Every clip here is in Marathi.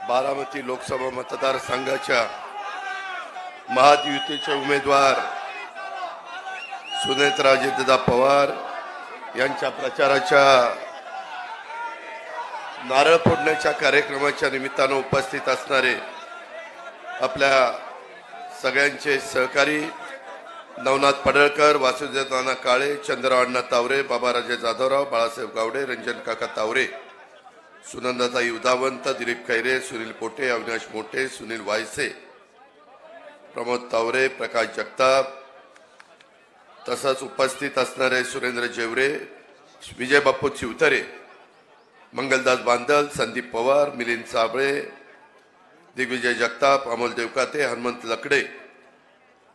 बारामती लोकसभा मतदारसंघाच्या महायुतीचे उमेदवार सुनेत्राजितदा पवार यांच्या प्रचाराच्या नारळ फोडण्याच्या कार्यक्रमाच्या निमित्तानं उपस्थित असणारे आपल्या सगळ्यांचे सहकारी नवनाथ पडळकर, वासुदेव नाना काळे, चंद्रराव अण्णा तावरे, बाबाराजे जाधवराव, बाळासाहेब गावडे, रंजन काका तावरे, सुनंदाताई उदावंत, दिलीप खैरे, सुनील पोटे, अविनाश मोटे, सुनील वायसे, प्रमोद तावरे, प्रकाश जगताप, तसंच उपस्थित असणारे सुरेंद्र जेवरे, विजय बापू चिवतरे, मंगलदास बांदल, संदीप पवार, मिलिंद साबळे, दिग्विजय जगताप, अमोल देवकाते, हनुमंत लकडे,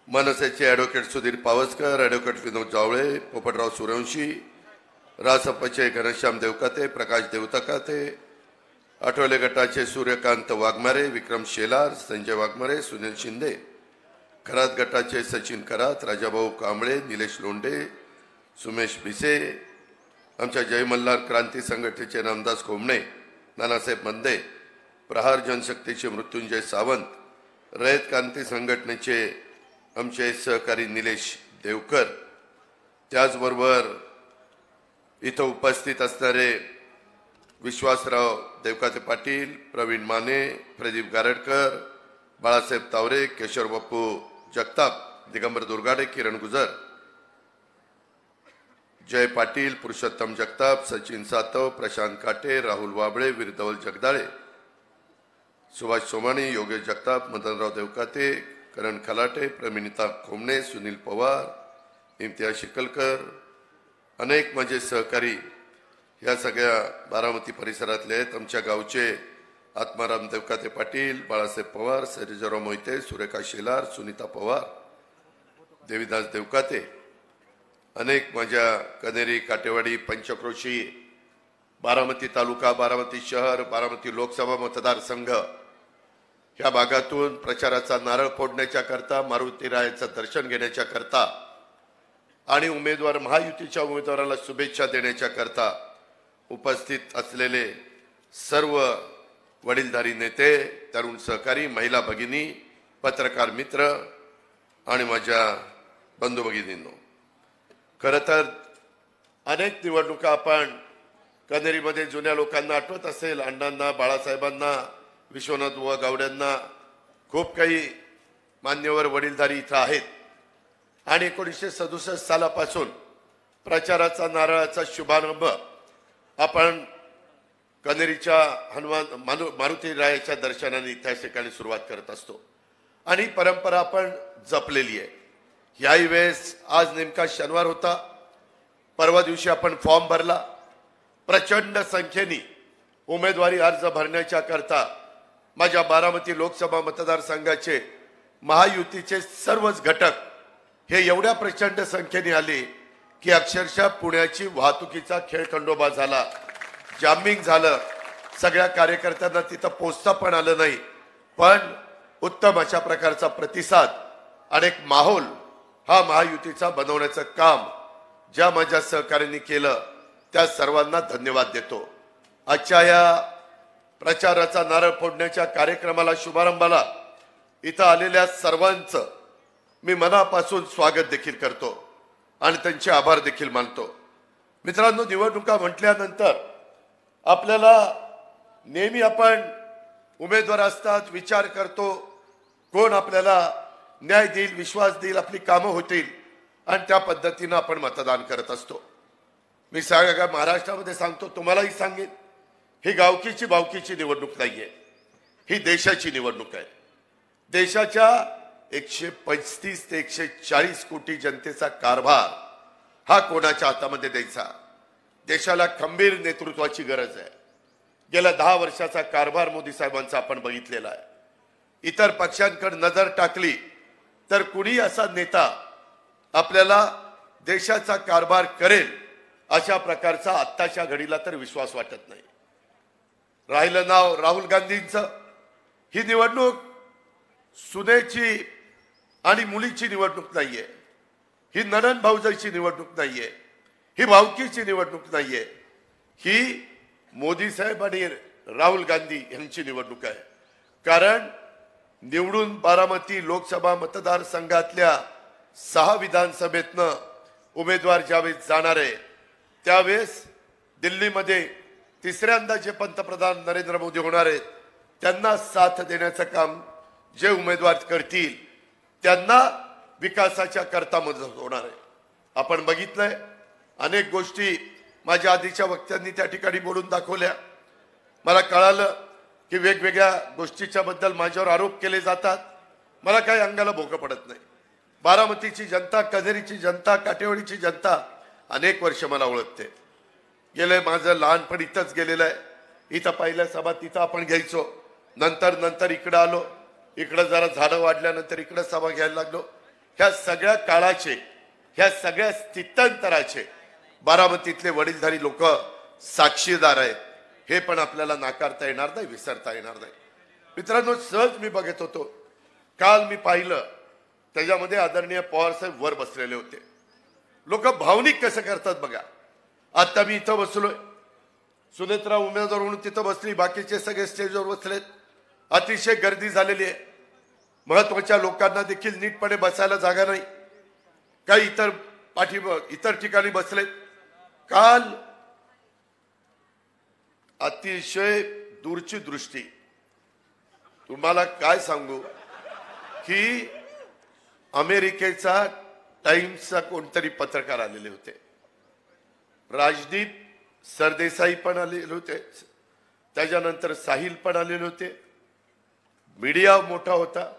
मनसेचे ॲडव्होकेट सुधीर पावसकर, ॲडव्होकेट विनोद जावळे, पोपटराव सूर्यवंशी, रासपचे घनश्याम देवकाते, प्रकाश देवतकाते, आठवले गटाचे सूर्यकांत वाघमारे, विक्रम शेलार, संजय वाघमारे, सुनील शिंदे, खरात गटाचे सचिन खरात, राजाभाऊ कांबळे, निलेश लोंढे, सुमेश भिसे, आमच्या जय मल्हार क्रांती संघटनेचे रामदास कोमणे, नानासाहेब मंदे, प्रहार जनशक्तीचे मृत्युंजय सावंत, रयत क्रांती संघटनेचे आमचे सहकारी निलेश देवकर, त्याचबरोबर इथं उपस्थित असणारे विश्वासराव देवकाते पाटील, प्रवीण माने, प्रदीप गारडकर, बाळासाहेब तावरे, केशव बापू जगताप, दिगंबर दुर्गाडे, किरण गुजर, जय पाटील, पुरुषोत्तम जगताप, सचिन सातव, प्रशांत काटे, राहुल वाबळे, वीरधवल जगदाळे, सुभाष सोमाणी, योगेश जगताप, मदनराव देवकाते, करण खलाटे, प्रमिनिता खोमणे, सुनील पवार, इम्तियाज शिकलकर, अनेक माझे सहकारी या सगळ्या बारामती परिसरातले आहेत. आमच्या गावचे आत्माराम देवकाते पाटील, बाळासाहेब पवार, सैजराव मोहिते, सुरेखा शेलार, सुनीता पवार, देवीदास देवकाते, अनेक माझ्या कनेरी, काटेवाडी, पंचक्रोशी, बारामती तालुका, बारामती शहर, बारामती लोकसभा मतदारसंघ या भागातून प्रचाराचा नारळ फोडण्याच्या करता, मारुती रायाचं दर्शन घेण्याच्या करता आणि महायुतीच्या उमेदवाराला शुभेच्छा देण्याच्या करता उपस्थित असलेले सर्व वडीलधारी नेते, तरुण सहकारी, महिला भगिनी, पत्रकार मित्र आणि माझ्या बंधू भगिनींनो, खरं तर अनेक निवडणुका आपण कनेरीमध्ये जुन्या लोकांना आठवत असेल, अण्णांना, बाळासाहेबांना, विश्वनाथ बुवा गावड्यांना, खूप काही मान्यवर वडीलधारी इथं आहेत आणि 1967 सालापासून प्रचाराचा नारळाचा शुभारंभ आपण कनेरीच्या मारुती रायाच्या दर्शनाने त्या ठिकाणी सुरुवात करत असतो आणि परंपरा आपण जपलेली आहे. याही वेळेस आज नेमका शनिवार होता, परवा दिवशी आपण फॉर्म भरला. प्रचंड संख्येने उमेदवारी अर्ज भरण्याच्या करता माझ्या बारामती लोकसभा मतदारसंघाचे महायुतीचे सर्वच घटक हे एवढ्या प्रचंड संख्येने आले की अक्षरशः पुण्याची वाहतुकीचा खेळखंडोबा झाला, जामिंग झालं. सगळ्या कार्यकर्त्यांना तिथं पोचता पण आलं नाही, पण उत्तम अशा प्रकारचा प्रतिसाद आणि एक माहोल हा महायुतीचा बनवण्याचं काम ज्या माझ्या सहकार्यांनी केलं त्या सर्वांना धन्यवाद देतो. आजच्या या प्रचाराचा नारळ फोडण्याच्या कार्यक्रमाला, शुभारंभाला इथं आलेल्या सर्वांचं मी मनापासून स्वागत देखील करतो आणि त्यांचे आभार देखील मानतो. मित्रांनो, निवडणुका म्हटल्यानंतर आपल्याला नेहमी आपण उमेदवार असतात, विचार करतो कोण आपल्याला न्याय देईल, विश्वास देईल, आपली कामं होतील आणि त्या पद्धतीनं आपण मतदान करत असतो. मी सगळ्या महाराष्ट्रामध्ये सांगतो, तुम्हालाही सांगेन, ही गावकीची बावकीची निवडणूक नाहीये, ही देशाची निवडणूक आहे. देशाच्या 135 ते 140 कोटी जनतेचा कारभार हा कोणाच्या हातामध्ये द्यायचा. देशाला खंबीर नेतृत्वाची गरज आहे. गेल्या 10 वर्षाचा कारभार मोदी साहेबांचा आपण बघितलेला आहे. इतर पक्षांकडे नजर टाकली तर कुणी असा नेता आपल्याला देशाचा कारभार करेल अशा प्रकारचा आत्ताच्या घडीला तर विश्वास वाटत नाही. राहिलं नाव राहुल गांधींचं. ही निवडणूक सुनेची आणि मुलीची निवडणूक नाहीये, ही नणंद भाऊजाईची निवडणूक नाहीये, ही भावकीची निवडणूक नाहीये, ही मोदी साहेब आणि राहुल गांधी यांची निवडणूक आहे. कारण निवडून बारामती लोकसभा मतदारसंघातल्या 6 विधानसभेतनं उमेदवार ज्यावेळेस जाणार आहे त्यावेळेस दिल्लीमध्ये तिसऱ्यांदा जे पंतप्रधान नरेंद्र मोदी होणार आहेत त्यांना साथ देण्याचं काम जे उमेदवार करतील त्यांना विकासाच्या करता मदत होणार आहे. आपण बघितलंय अनेक गोष्टी माझ्या आधीच्या वक्त्यांनी त्या ठिकाणी बोलून दाखवल्या. मला कळालं की वेगवेगळ्या गोष्टीच्या बद्दल माझ्यावर आरोप केले जातात. मला काही अंगाला भोकं पडत नाही. बारामतीची जनता, कझेरीची जनता, काटेवाडीची जनता अनेक वर्ष मला ओळखते. गेले माझं लहानपण इथंच गेलेलं आहे. इथं पहिल्या सभा तिथं आपण घ्यायचो. नंतर इकडं आलो. इकडं जरा झाडं वाढल्यानंतर इकडं सभा घ्यायला लागलो. ह्या सगळ्या काळाचे, ह्या सगळ्या स्थित्यंतराचे बारामतीतले वडीलधारी लोक साक्षीदार आहेत. हे पण आपल्याला नाकारता येणार नाही, विसरता येणार नाही. मित्रांनो, सहज मी बघत होतो. काल मी पाहिलं त्याच्यामध्ये आदरणीय पवार साहेब वर बसलेले होते. लोक भावनिक कसं करतात बघा. आता मी इथं बसलोय, सुनेत्रा उमेदवार म्हणून तिथं बसली, बाकीचे सगळे स्टेजवर बसलेत. अतिशय गर्दी झालेली आहे. महत्वाच्या लोकांना देखील नीटपणे बसायला जागा नाही. काही इतर ठिकाणी बसलेत. काल अतिशय दूरची दृष्टी. तुम्हाला काय सांगू की अमेरिकेचा टाइम्सचा कोणतरी पत्रकार आलेले होते. राजदीप सरदेसाई पण आलेले होते. त्याच्यानंतर साहिल पण आलेले होते. मीडिया मोठा होता.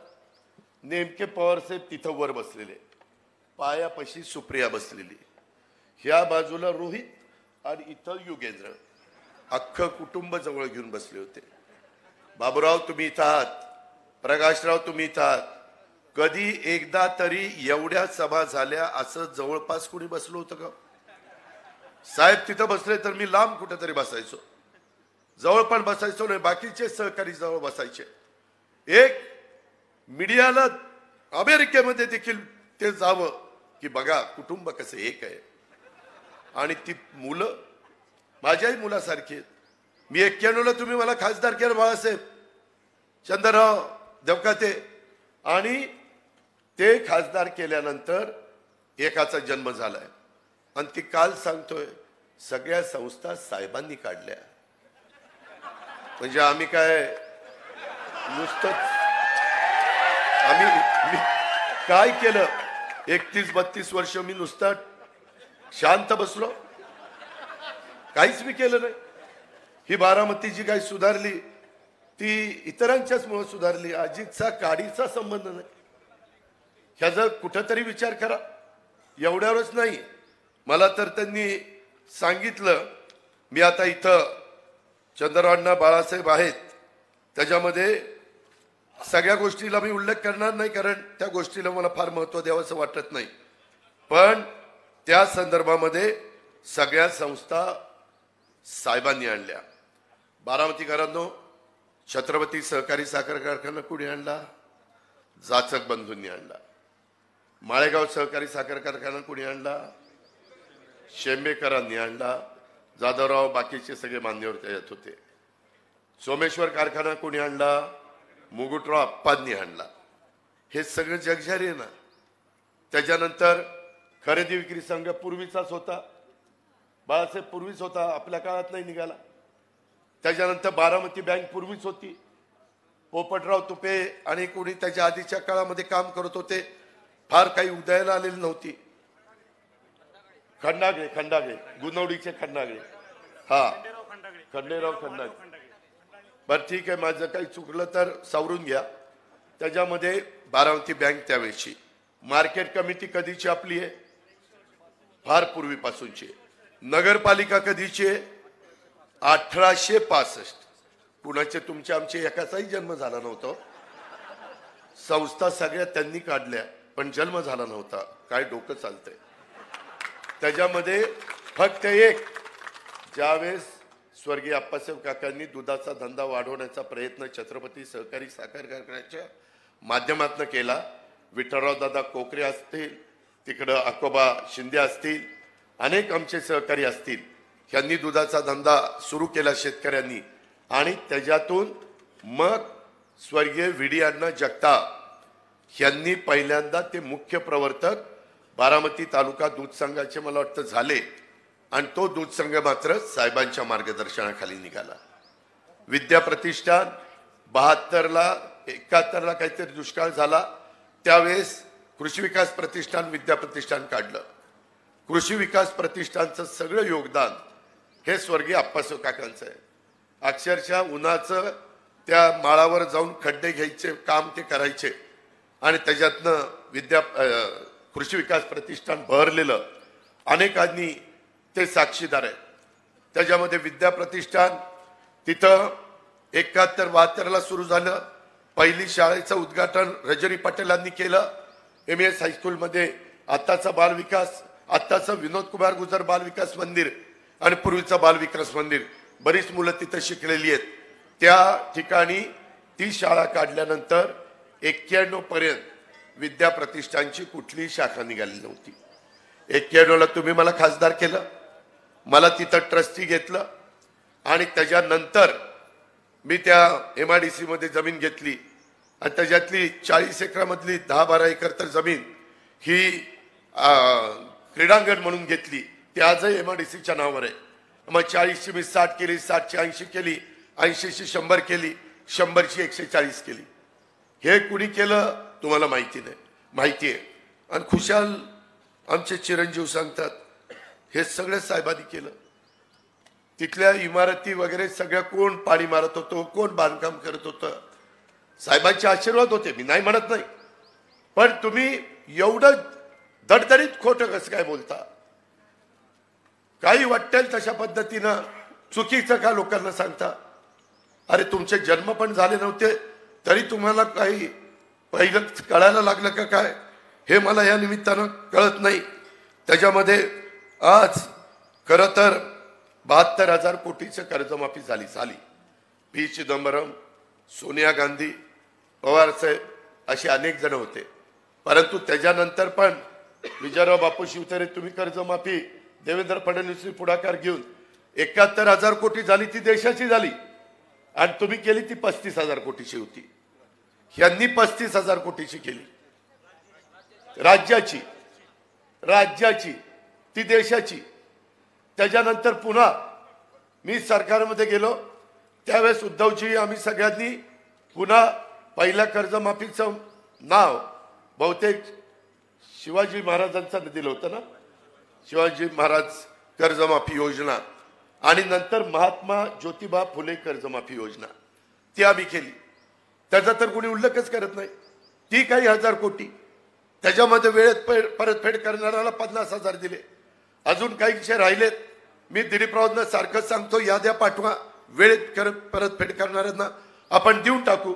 नेमके पवारसाहेब तिथं वर बसलेले, पायापाशी सुप्रिया बसलेली, ह्या बाजूला रोहित आणि इथं युगेंद्र, अख्खं कुटुंब जवळ घेऊन बसले होते. बाबूराव तुम्ही इथं आहात, प्रकाशराव तुम्ही इथं आहात. कधी एकदा तरी एवढ्या सभा झाल्या असं जवळपास कुणी बसलो होतं का? साहेब तिथं बसले तर मी लांब कुठेतरी बसायचो, जवळ पण बसायचो नाही. बाकीचे सहकारी जवळ बसायचे. एक मीडियाला अमेरिकेमध्ये देखील ते जावं की बघा कुटुंब कसं एक आहे. आणि ती मुलं माझ्याही मुलासारखी आहेत. मी 91ला तुम्ही मला खासदार केलं बाळासाहेब चंद्रराव देवकाते, आणि ते खासदार केल्यानंतर एकाचा जन्म झालाय. आणि ती काल सांगतोय सगळ्या संस्था साहेबांनी काढल्या. म्हणजे आम्ही काय नुसतंच मी काय केलं? 31-32 वर्ष मी नुसतं शांत बसलो, काहीच मी केलं नाही. ही बारामती जी काही सुधारली ती इतरांच्याच मुळे सुधारली. अजितचा काडीचा संबंध नाही. ह्याचा कुठंतरी विचार करा. एवढ्यावरच नाही, मला तर त्यांनी सांगितलं. मी आता इथं चंद्ररावण्णा बाळासाहेब आहेत, त्याच्यामध्ये सगळ्या गोष्टीला मी उल्लेख करणार नाही कारण त्या गोष्टीला मला फार महत्व द्यावंसं वाटत नाही. पण त्या संदर्भामध्ये सगळ्या संस्था साहेबांनी आणल्या. बारामतीकरांनो, छत्रपती सहकारी साखर कारखाना कुणी आणला? जाचक बंधूंनी आणला. माळेगाव सहकारी साखर कारखाना कुणी आणला? शेंबेकरांनी आणला. जाधवराव बाकीचे सगळे मान्यवर त्याच्यात होते. सोमेश्वर कारखाना कोणी आणला? मुगुटराव अप्पांनी आणला. हे सगळं जगजारी आहे ना. त्याच्यानंतर खरेदी विक्री संघ पूर्वीचाच होता, बाळासाहेब पूर्वीच होता, आपल्या काळात नाही निघाला. त्याच्यानंतर बारामती बँक पूर्वीच होती. पोपटराव तुपे आणि कोणी त्याच्या आधीच्या काळामध्ये काम करत होते. फार काही उदयाला आलेली नव्हती. खंडागळे गुणवडीचे खंडागळे, हा खंडेराव खंडागळे. बरं ठीक आहे, माझं काही चुकलं तर सावरून घ्या. त्याच्यामध्ये बारामती बँक त्यावेळेची. मार्केट कमिटी कधीची आपली आहे? फार पूर्वीपासूनची. नगरपालिका कधीची आहे? 1865. कुणाचे तुमचे आमचे एकाचाही जन्म झाला नव्हता. संस्था सगळ्या त्यांनी काढल्या पण जन्म झाला नव्हता. काय डोकं चालतंय? त्याच्यामध्ये फक्त एक, ज्यावेळेस स्वर्गीय अप्पासाहेब काकांनी दुधाचा धंदा वाढवण्याचा प्रयत्न छत्रपती सहकारी साखर कारखान्याच्या माध्यमातून केला. विठ्ठलराव दादा कोकरे असतील, तिकडं अकोबा शिंदे असतील, अनेक आमचे सहकारी असतील, यांनी दुधाचा धंदा सुरू केला शेतकऱ्यांनी आणि त्याच्यातून मग स्वर्गीय व्ही.डी. अण्णा जगताप यांनी पहिल्यांदा ते मुख्य प्रवर्तक बारामती तालुका दूध संघाचे मला वाटतं झाले आणि तो दूध संघ मात्र साहेबांच्या मार्गदर्शनाखाली निघाला. विद्या प्रतिष्ठान 72ला 71ला काहीतरी दुष्काळ झाला त्यावेळेस कृषी विकास प्रतिष्ठान विद्या प्रतिष्ठान काढलं. कृषी विकास प्रतिष्ठानचं सगळं योगदान हे स्वर्गीय आप्पासाहेब काकांचं आहे. अक्षरशः उन्हाचं त्या माळावर जाऊन खड्डे घ्यायचे काम ते करायचे आणि त्याच्यातनं कृषी विकास प्रतिष्ठान बहरलेलं अनेकांनी ते साक्षीदार आहेत. त्याच्यामध्ये विद्या प्रतिष्ठान तिथं 71-72ला सुरू झालं. पहिली शाळेचं उद्घाटन रजनी पटेलांनी केलं. MS हायस्कूलमध्ये आत्ताचा बालविकास आत्ताचं विनोद कुमार गुजर बालविकास मंदिर आणि पूर्वीचं बालविकास मंदिर बरीच मुलं तिथं शिकलेली आहेत. त्या ठिकाणी ती शाळा काढल्यानंतर 91 पर्यंत विद्या प्रतिष्ठानची कुठलीही शाखा निघाली नव्हती. 91ला तुम्ही मला खासदार केलं, मला तिथं ट्रस्टी घेतलं आणि त्याच्यानंतर मी त्या MIDC मध्ये जमीन घेतली आणि त्याच्यातली 40 एकरामधली 10-12 एकर तर जमीन ही क्रीडांगण म्हणून घेतली. ती आजही MIDCच्या नावावर आहे. मग 40ची मी 60 केली, 60ची 80 केली, 80ची 100 केली, 100ची 140 केली. हे कुणी केलं तुम्हाला माहिती नाही, माहिती आहे. आणि खुशाल आमचे चिरंजीव सांगतात हे सगळं साहेबांनी केलं. तिथल्या इमारती वगैरे सगळं कोण पाणी मारत होतो, कोण बांधकाम करत होतं, साहेबांचे आशीर्वाद होते. मी नाही म्हणत नाही, पण तुम्ही एवढं दडदडीत खोटं कसं काय बोलता? काही वाटेल तशा पद्धतीनं चुकीचं का लोकांना सांगता? अरे तुमचे जन्म पण झाले नव्हते तरी तुम्हाला काही पहिलं कळायला लागलं का काय हे मला या निमित्तानं कळत नाही. त्याच्यामध्ये आज खरं तर 72,000 कोटीचं कर्जमाफी झाली. पी. चिदंबरम, सोनिया गांधी, पवार साहेब असे अनेक जण होते. परंतु त्याच्यानंतर पण विजयराव बापू शिवतारे तुम्ही कर्जमाफी देवेंद्र फडणवीसनी पुढाकार घेऊन 71,000 कोटी झाली, ती देशाची झाली आणि तुम्ही केली ती 35,000 कोटीची होती. यांनी 35,000 कोटीची केली, राज्याची ती देशाची. त्याच्यानंतर पुन्हा मी सरकारमध्ये गेलो त्यावेळेस उद्धवजी आम्ही सगळ्यांनी पुन्हा पहिल्या कर्जमाफीचं नाव बहुतेक शिवाजी महाराजांचं दिलं होतं ना, शिवाजी महाराज कर्जमाफी योजना आणि नंतर महात्मा ज्योतिबा फुले कर्जमाफी योजना ती आम्ही केली. त्याचा तर कोणी उल्लेखच करत नाही. ती काही 1000 कोटी त्याच्यामध्ये वेळेत परतफेड करणाऱ्याला 50,000 दिले. अजून काही विषय राहिलेत. मी दिलीपरावांना सारखं सांगतो याद्या पाठवा, वेळेत परतफेड करणाऱ्यांना आपण देऊन टाकू.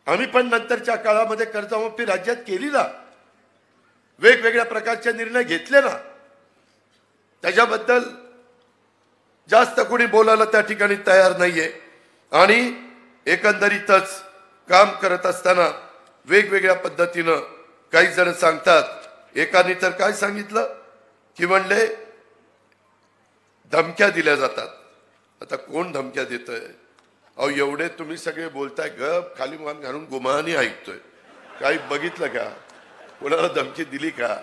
आम्ही पण नंतरच्या काळामध्ये कर्जमाफी राज्यात केली ना, वेगवेगळ्या प्रकारचे निर्णय घेतले ना. त्याच्याबद्दल जास्त कोणी बोलायला त्या ठिकाणी तयार नाहीये. आणि एकंदरीतच काम करत असताना वेगवेगळ्या पद्धतीनं काही जण सांगतात. एकाने तर काय सांगितलं की म्हणले धमक्या दिल्या जातात. आता कोण धमक्या देतोय? अहो एवढे तुम्ही सगळे बोलताय, गप खाली मान घालून गुमानी ऐकतोय. काही बघितलं का? कोणाला धमकी दिली का?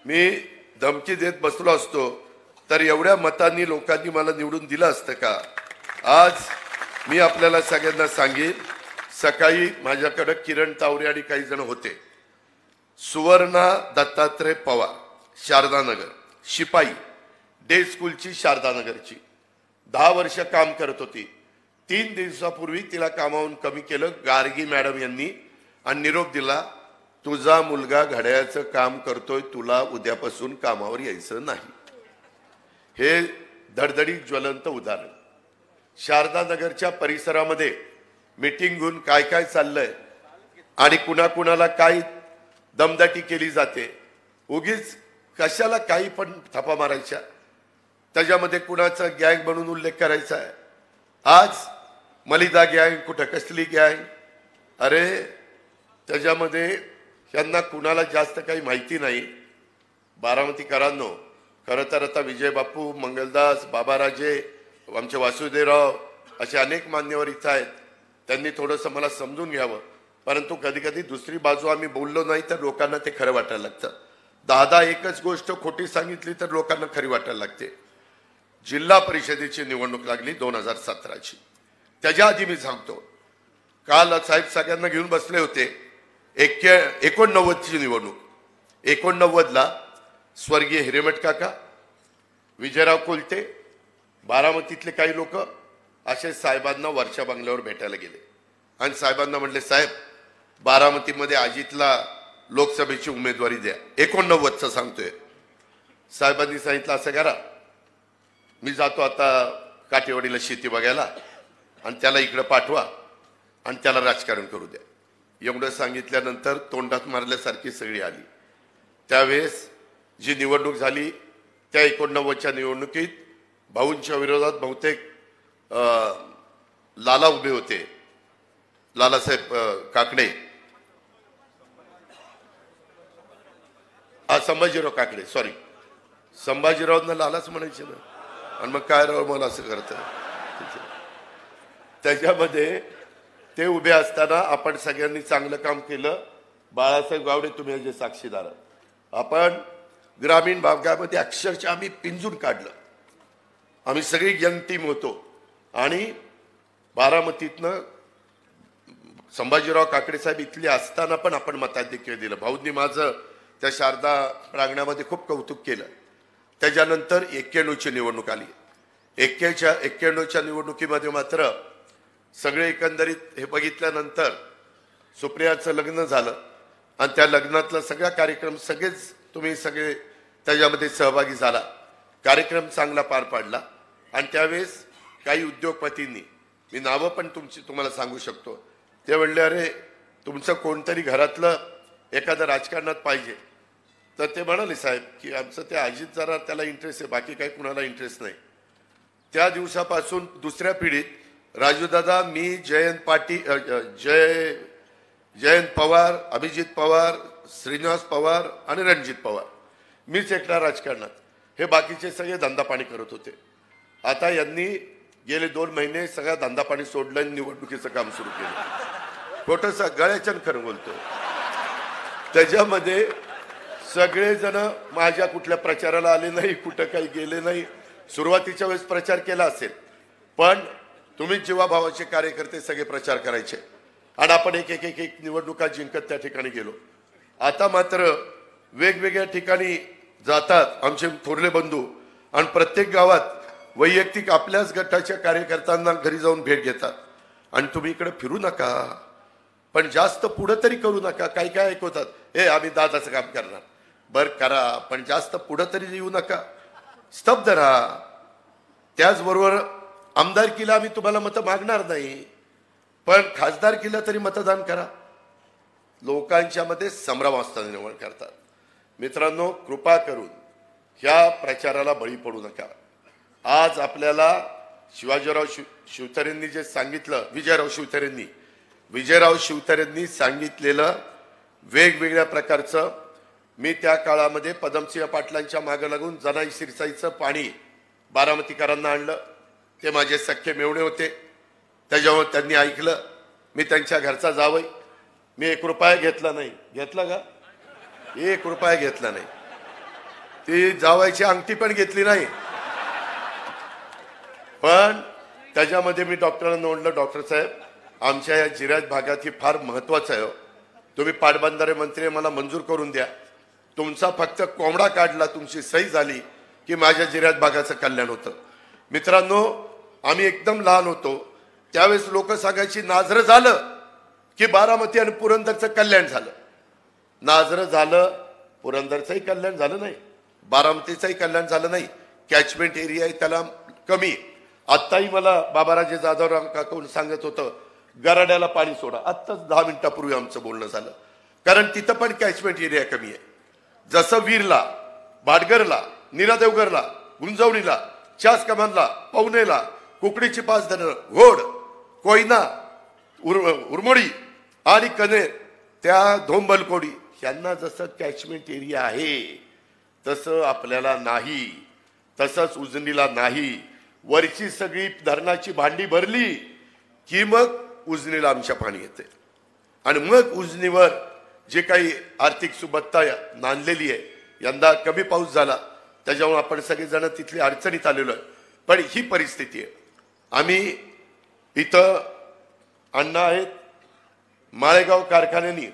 मी धमकी देत बसलो असतो तर एवढ्या मतांनी लोकांनी मला निवडून दिलं असतं का? आज मी आपल्याला सगळ्यांना सांगेन, सकाळी माझ्याकडे किरण तावरे आणि काही जण होते. सुवर्णा दत्तात्रय पवार, शारदानगर शिपाई, डे स्कूलची शारदानगरची 10 वर्ष काम करत होती. 3 दिवसापूर्वी तिला कामावरून कमी केलं गार्गी मॅडम यांनी आणि निरोप दिला, तुझा मुलगा घड्याळाचं काम करतोय, तुला उद्यापासून कामावर यायचं नाही. हे धडधडीत ज्वलंत उदाहरण. शारदानगरच्या परिसरामध्ये मीटिंग घेऊन काय काय चाललंय आणि कुणाकुणाला काय दमदाटी केली जाते. उगीच कशाला काही पण थापा मारायच्या, त्याच्यामध्ये कुणाचा गँग म्हणून उल्लेख करायचा आहे. आज मलिदा गँग कुठं कसली गँग? अरे त्याच्यामध्ये यांना कुणाला जास्त काही माहिती नाही. बारामतीकरांनो, खरं तर आता विजय बापू, मंगलदास, बाबाराजे, आमचे वासुदेवराव असे अनेक मान्यवर इथं आहेत. त्यांनी थोडंसं मला समजून घ्यावं. परंतु कधी कधी दुसरी बाजू आम्ही बोललो नाही तर लोकांना ते खरं वाटायला लागतं. 10 एकच गोष्ट खोटी सांगितली तर लोकांना खरी वाटायला लागते. जिल्हा परिषदेची निवडणूक लागली 2017ची. त्याच्या आधी मी सांगतो, काल साहेब सगळ्यांना घेऊन बसले होते. 89ची निवडणूक. 89ला स्वर्गीय हिरेमठ काका, विजयराव कोलते, बारामतीतले काही लोक असे साहेबांना वर्षा बंगल्यावर भेटायला गेले आणि साहेबांना म्हटले, साहेब बारामतीमध्ये अजितला लोकसभेची उमेदवारी द्या. 89चं सांगतोय. साहेबांनी सांगितलं, असं करा, मी जातो आता काटेवाडीला शेती बघायला आणि त्याला इकडे पाठवा आणि त्याला राजकारण करू द्या. एवढं सांगितल्यानंतर तोंडात मारल्यासारखी सगळी आली. त्यावेळेस जी निवडणूक झाली त्या 89च्या निवडणुकीत भाऊंच्या विरोधात बहुतेक लाला उभे होते, लालासाहेब काकडे, संभाजीराव काकडे, सॉरी संभाजीरावना लालाच म्हणायचे ना, आणि मग काय राव मला असं करत. त्याच्यामध्ये ते उभे असताना आपण सगळ्यांनी चांगलं काम केलं. बाळासाहेब गावडे तुम्ही याचे साक्षीदार. आपण ग्रामीण भागामध्ये अक्षरशः आम्ही पिंजून काढलं. आम्ही सगळी यंग टीम होतो आणि बारामतीतनं संभाजीराव काकडे साहेब इथले असताना पण आपण मताधिक्य दिलं. भाऊंनी माझं त्या शारदा प्रांगणामध्ये खूप कौतुक केलं. त्याच्यानंतर 91ची निवडणूक आली. 91च्या निवडणुकीमध्ये मात्र सगळे एकंदरीत हे बघितल्यानंतर सुप्रियाचं लग्न झालं आणि त्या लग्नातला सगळा कार्यक्रम सगळेच तुम्ही सगळे त्याच्यामध्ये सहभागी झाला. कार्यक्रम चांगला पार पाडला आणि त्यावेळेस काही उद्योगपतींनी, मी नावं पण तुम्हाला सांगू शकतो, ते म्हणले, अरे तुमचं कोणतरी घरातलं एखादं राजकारणात पाहिजे. तर ते म्हणाले, साहेब की आमचं ते अजित जरा त्याला इंटरेस्ट आहे, बाकी काही कुणाला इंटरेस्ट नाही. त्या दिवसापासून दुसऱ्या पिढीत राजूदादा, मी, जयंत पाटील, जयंत पवार, अभिजित पवार, श्रीनिवास पवार आणि रणजित पवार, मीच एकटा राजकारणात. हे बाकीचे सगळे धंदा पाणी करत होते. आता यांनी गेले 2 महिने सगळा धंदा पाणी सोडलं आणि निवडणुकीचं काम सुरू केलं. खोटं गळ्याच्या खरं बोलतो. त्याच्यामध्ये सगळेजण माझ्या कुठल्या प्रचाराला आले नाही, कुठं काही गेले नाही. सुरुवातीच्या वेळेस प्रचार केला असेल, पण तुम्ही जीवाभावाचे कार्यकर्ते सगळे प्रचार करायचे आणि आपण एक निवडणुका जिंकत त्या ठिकाणी गेलो. आता मात्र वेगवेगळ्या ठिकाणी जातात आमचे थोरले बंधू आणि प्रत्येक गावात वैयक्तिक आपल्याच गटाच्या कार्यकर्त्यांना घरी जाऊन भेट घेतात. आणि तुम्ही इकडे फिरू नका, पण जास्त पुढे तरी करू नका. काही काय ऐकवतात, हे आम्ही दादाचं काम करणार, बरं करा, पण जास्त पुढे तरी येऊ नका, स्तब्ध राहा. त्याचबरोबर आमदारकीला आम्ही तुम्हाला मतं मागणार नाही, पण खासदारकीला तरी मतदान करा. लोकांच्या मध्ये संभ्रम असताना निवड करतात. मित्रांनो, कृपा करून ह्या प्रचाराला बळी पडू नका. आज आपल्याला शिवाजीराव शिवतरेंनी जे सांगितलं, विजयराव शिवतरेंनी सांगितलेलं वेगवेगळ्या प्रकारचं, मी त्या काळामध्ये पदमसिंह पाटलांच्या मागे लागून जनाई शिरसाईचं पाणी बारामतीकरांना आणलं. ते माझे सख्खे मेवणे होते. त्याच्यावर त्यांनी ऐकलं, मी त्यांच्या घरचा जावई, मी 1 रुपया घेतला नाही. घेतला का? 1 रुपया घेतला नाही. ती जावायची अंगठी पण घेतली नाही. पण त्याच्यामध्ये मी डॉक्टरांना म्हटलं, डॉक्टर साहेब, आमच्या या जिरायत भागात ही फार महत्वाचं आहे, तुम्ही पाटबंधारे मंत्री मला मंजूर करून द्या. तुमचा फक्त कोंबडा काढला, तुमची सही झाली की माझ्या जिरायत भागाचं कल्याण होतं. मित्रांनो, आम्ही एकदम लहान होतो त्यावेळेस लोक सांगायची, नाझरं झालं की बारामती आणि पुरंदरचं कल्याण झालं. नाझरं झालं, पुरंदरचंही कल्याण झालं नाही, बारामतीचंही कल्याण झालं नाही. कॅचमेंट एरिया आहे त्याला कमी. आत्ताही मला बाबाराजे जाधवराव काकून सांगत होतं, गराड्याला पाणी सोडा. आत्ताच 10 मिनिटापूर्वी आमचं बोलणं झालं. कारण तिथं पण कॅचमेंट एरिया कमी आहे. जसं वीरला, भाटगरला, नीरादेवगरला, गुंजवणीला, चास कमानला, पवनेला, कुकडीची 5 धरणं, घोड, कोयना, उरमोडी आणि कनेर, त्या धोंबलकोडी यांना जसं कॅचमेंट एरिया आहे तसं आपल्याला नाही, तसंच उजनीला नाही। वरची सगळी धरणाची भांडी भरली की मग उजनीला आमच्या पाणी येते आणि मग उजनीवर जे काही आर्थिक सुबत्ता नांदलेली आहे, यंदा कमी पाऊस झाला त्याच्यामुळे आपण सगळेजण तिथली अडचणीत आलेलो आहे, पण ही परिस्थिती आहे। आम्ही इथं अण्णा आहेत, माळेगाव कारखान्यांनी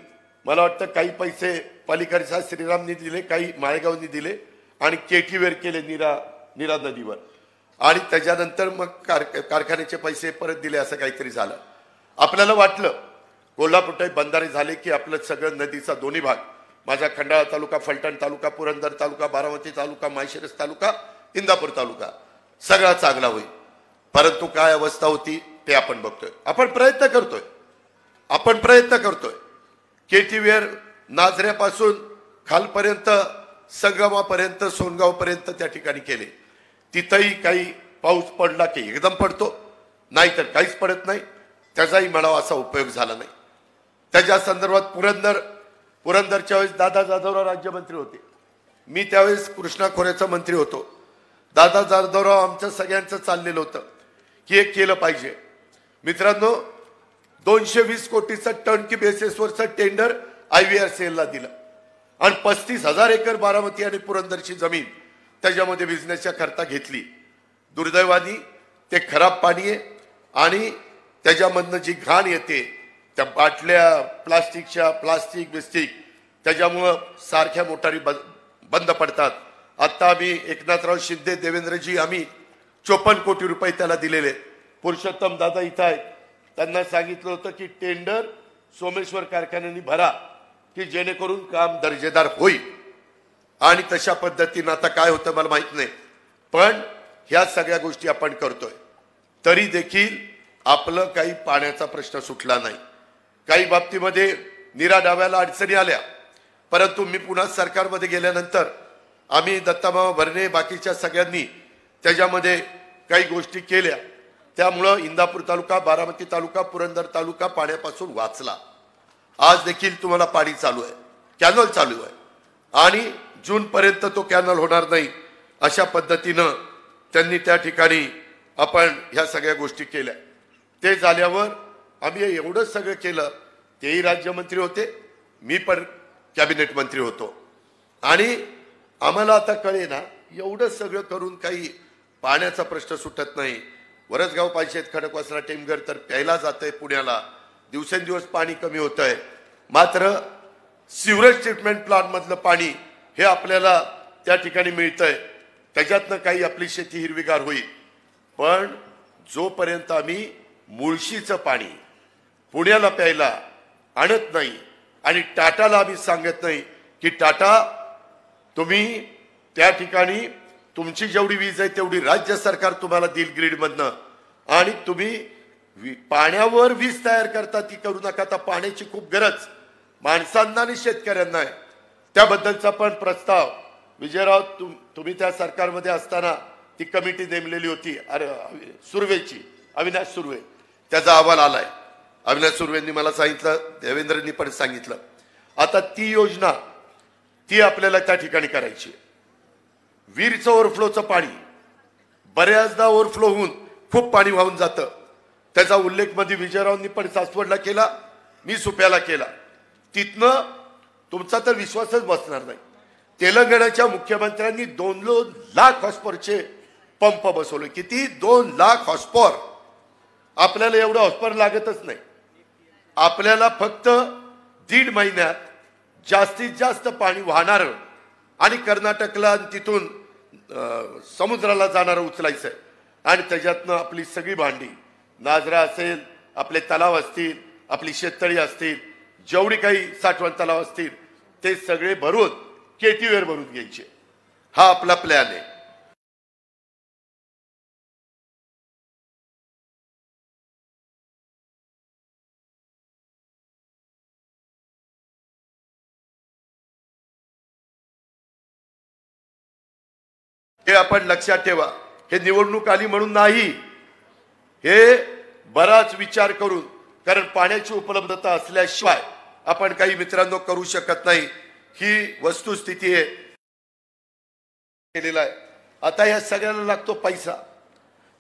मला वाटतं काही पैसे पलीकडच्या श्रीरामनी दिले, काही माळेगावनी दिले आणि केटीवेर केले नीरा नदीवर आणि त्याच्यानंतर मग कारखान्याचे पैसे परत दिले असं काहीतरी झालं। आपल्याला वाटलं कोल्हापूर बंधारे झाले की आपलं सगळं नदीचा दोन्ही भाग, माझा खंडाळा तालुका, फलटण तालुका, पुरंदर तालुका, बारामती तालुका, माळशिरस तालुका, इंदापूर तालुका सगळा चांगला होईल। परंतु काय अवस्था होती ते आपण बघतोय, आपण प्रयत्न करतोय। केटीवेर नाझऱ्यापासून खालपर्यंत संगमापर्यंत सोनगावपर्यंत त्या ठिकाणी केले। तिथंही काही पाऊस पडला की एकदम पडतो, नाहीतर काहीच पडत नाही, त्याचाही म्हणावा असा उपयोग झाला नाही। त्याच्या संदर्भात पुरंदरच्या वेळेस दादा जाधवराव राज्यमंत्री होते, मी त्यावेळेस कृष्णा खोऱ्याचा मंत्री होतो। दादा जाधवराव आमचं सगळ्यांचं चाललेलं होतं की एक केलं पाहिजे। मित्रांनो, 220 कोटीचं टर्नकी बेसिसवरचं टेंडर IVRCL ला दिलं आणि 35,000 एकर बारामती आणि पुरंदरची जमीन त्याच्यामध्ये बिझनेसच्या करता घेतली। दुर्दैवाने ते खराब पाणी आहे आणि त्याच्यामधनं जी घाण येते त्या बाटल्या प्लास्टिक बिस्टिक त्याच्यामुळं सारख्या मोटारी बंद पडतात। आता आम्ही एकनाथराव शिंदे देवेंद्रजी आम्ही 54 कोटी रुपये त्याला दिलेले। पुरुषोत्तम दादा इथं आहेत, त्यांना सांगितलं होतं की टेंडर सोमेश्वर कारखान्यांनी भरा की जेणेकरून काम दर्जेदार होईल आणि तशा पद्धतीनं आता काय होतं मला माहित नाही, पण ह्या सगळ्या गोष्टी आपण करतोय तरी देखील आपलं काही पाण्याचा प्रश्न सुटला नाही। काही बाबतीमध्ये नीरा डाव्याला अडचणी आल्या, परंतु मी पुन्हा सरकारमध्ये गेल्यानंतर आम्ही दत्तामामा भरणे बाकीच्या सगळ्यांनी त्याच्यामध्ये काही गोष्टी केल्या, त्यामुळं इंदापूर तालुका, बारामती तालुका, पुरंदर तालुका पाण्यापासून वाचला। आज देखील तुम्हाला पाणी चालू आहे, कॅनल चालू आहे आणि जून पर्यंत तो कॅनल होणार नाही अशा पद्धतीनं त्यांनी त्या ठिकाणी आपण ह्या सगळ्या गोष्टी केल्या। ते झाल्यावर आम्ही एवढं सगळं केलं, तेही राज्यमंत्री होते, मी पण कॅबिनेट मंत्री होतो आणि आम्हाला आता कळे ना एवढं सगळं करून काही पाण्याचा प्रश्न सुटत नाही। वरसगाव पंचायत, खडकवासला, टेमघर तर प्यायला जातंय पुण्याला, दिवसेंदिवस पाणी कमी होतंय, मात्र सिवरेज ट्रीटमेंट प्लांट मधलं पाणी हे आपल्याला त्या ठिकाणी मिळतंय, त्याच्यातनं काही आपली शेती हिरवीगार होईल। पण जोपर्यंत आम्ही मुळशीचं पाणी पुण्याला प्यायला आणत नाही आणि टाटाला आम्ही सांगत नाही की टाटा तुम्ही त्या ठिकाणी तुमची जेवढी वीज आहे तेवढी राज्य सरकार तुम्हाला देईल ग्रीडमधनं आणि तुम्ही पाण्यावर वीज तयार करता ती करू नका। आता पाण्याची खूप गरज माणसांना आणि शेतकऱ्यांना आहे, त्याबद्दलचा पण प्रस्ताव विजयराव तुम्ही त्या सरकारमध्ये असताना ती कमिटी नेमलेली होती सुर्वेची, अविनाश सुर्वे, त्याचा अहवाल आलाय। अविनाश सुर्वेंनी मला सांगितलं, देवेंद्रनी पण सांगितलं, आता ती योजना ती आपल्याला त्या ठिकाणी करायची। वीरचं ओव्हरफ्लोचं पाणी बऱ्याचदा ओव्हरफ्लो होऊन खूप पाणी वाहून जातं, त्याचा उल्लेख मध्ये विजयरावांनी पण सासवडला केला, मी सुप्याला केला। तिथनं तुमचा तर विश्वासच बसणार नाही, तेलंगणाच्या मुख्यमंत्र्यांनी 2 लाख हॉर्सपॉवरचे पंप बसवले। किती? 2 लाख हॉर्सपॉवर। आपल्याला एवढं हॉर्सपॉवर लागतच नाही, आपल्याला फक्त 1.5 महिन्यात जास्तीत जास्त पाणी वाहणार आणि कर्नाटकला आणि तिथून समुद्राला जाणारं उचलायचं आहे आणि त्याच्यातनं आपली सगळी भांडी, नाझरा असेल, आपले तलाव असतील, आपली शेततळी असतील, जेवढी काही साठवण तलाव असतील ते सगळे भरून केटीवेर भरून घ्यायचे, हा आपला प्लॅन आहे। हे आपण लक्षात ठेवा, हे निवडणूक आली म्हणून नाही, हे बराच विचार करून, कारण पाण्याची उपलब्धता असल्याशिवाय आपण काही मित्रांनो करू शकत नाही, ही वस्तुस्थिती आहे। केलेला आहे। आता या सगळ्याला लागतो पैसा।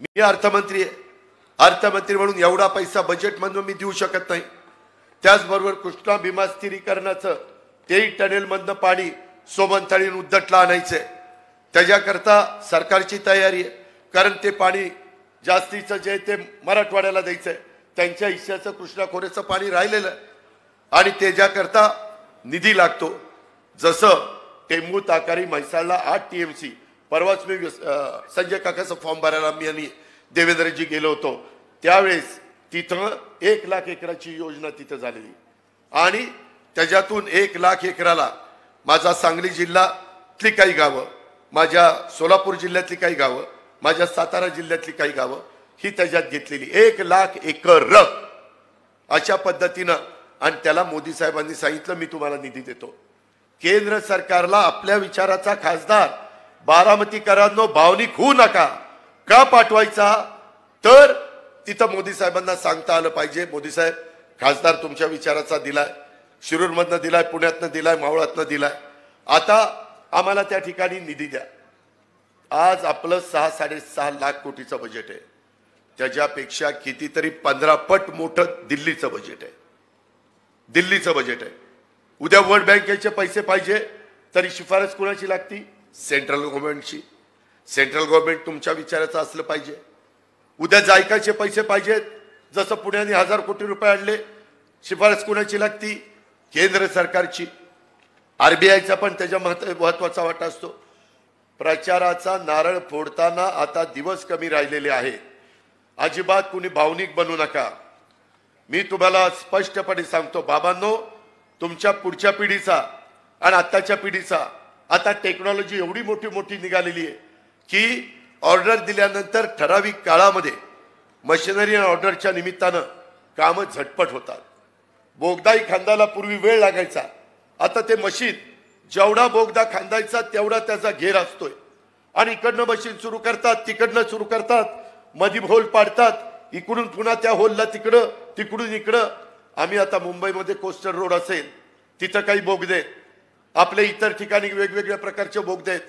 मी अर्थमंत्री आहे, अर्थमंत्री म्हणून एवढा पैसा बजेटमधून मी देऊ शकत नाही। त्याचबरोबर कृष्णा भीमा स्थिरीकरणाचं तेही टनेलमधनं पाणी सोमनथळी उद्दटला आणायचंय, त्याच्याकरता सरकारची तयारी आहे। कारण ते पाणी जास्तीचं जे ते मराठवाड्याला द्यायचंय, त्यांच्या हिश्श्याचं कृष्णा खोऱ्याचं पाणी राहिलेलं आहे आणि त्याच्याकरता निधी लागतो। जसं टेंबू ताकारी म्हैसाळला 8 TMC, परवाच मी संजय काकाचा फॉर्म भरायला मी आणि देवेंद्रजी गेलो होतो, त्यावेळेस तिथं 1 लाख एकराची योजना तिथं झालेली आणि त्याच्यातून 1 लाख एकराला माझा सांगली जिल्ह्यातली काही गावं, माझ्या सोलापूर जिल्ह्यातली काही गावं, माझ्या सातारा जिल्ह्यातली काही गावं ही त्याच्यात घेतलेली 1 लाख एकर अशा पद्धतीनं। आणि त्याला मोदी साहेबांनी सांगितलं मी तुम्हाला निधी देतो। केंद्र सरकारला आपल्या विचाराचा खासदार बारामतीकरांनो भावनिक होऊ नका का पाठवायचा, तर तिथं मोदी साहेबांना सांगता आलं पाहिजे मोदी साहेब खासदार तुमच्या विचाराचा दिलाय, शिरूरमधनं दिलाय, पुण्यातनं दिलाय, मावळातनं दिलाय, आता आम्हाला त्या ठिकाणी निधी द्या। आज आपलं 6-6.5 लाख कोटीचं बजेट आहे, त्याच्यापेक्षा कितीतरी 15 पट मोठं दिल्लीचं बजेट आहे, दिल्लीचं बजेट आहे। उद्या वर्ल्ड बँकेचे पैसे पाहिजे तरी शिफारस कोणाची लागती, सेंट्रल गव्हर्नमेंटची। सेंट्रल गव्हर्नमेंट तुमच्या विचाराचं असलं पाहिजे। उद्या जायकाचे पैसे पाहिजेत, जसं पुण्याने 1000 कोटी रुपये आणले, शिफारस कोणाची लागती, केंद्र सरकारची। RBIचा पण त्याच्या महत्वाचा वाटा असतो। प्रचाराचा नारळ फोडताना आता दिवस कमी राहिलेले आहेत, अजिबात कुणी भावनिक बनू नका। मी तुम्हाला स्पष्टपणे सांगतो बाबांनो, तुमच्या पुढच्या पिढीचा आणि आताच्या पिढीचा आता टेक्नॉलॉजी एवढी मोठी निघालेली आहे की ऑर्डर दिल्यानंतर ठराविक काळामध्ये मशिनरी आणि ऑर्डरच्या निमित्तानं कामं झटपट होतात। बोगदाही खांदायला पूर्वी वेळ लागायचा, आता ते मशीन जेवढा बोगदा खांदायचा तेवढा त्याचा घेर असतोय आणि इकडनं मशीन सुरू करतात, तिकडनं सुरू करतात, मधी होल पाडतात, इकडून पुन्हा त्या होलला तिकडं, तिकडून इकडं। आम्ही आता मुंबईमध्ये कोस्टल रोड असेल तिथं काही बोगदे, आपल्या इतर ठिकाणी वेगवेगळ्या प्रकारचे बोगदे आहेत।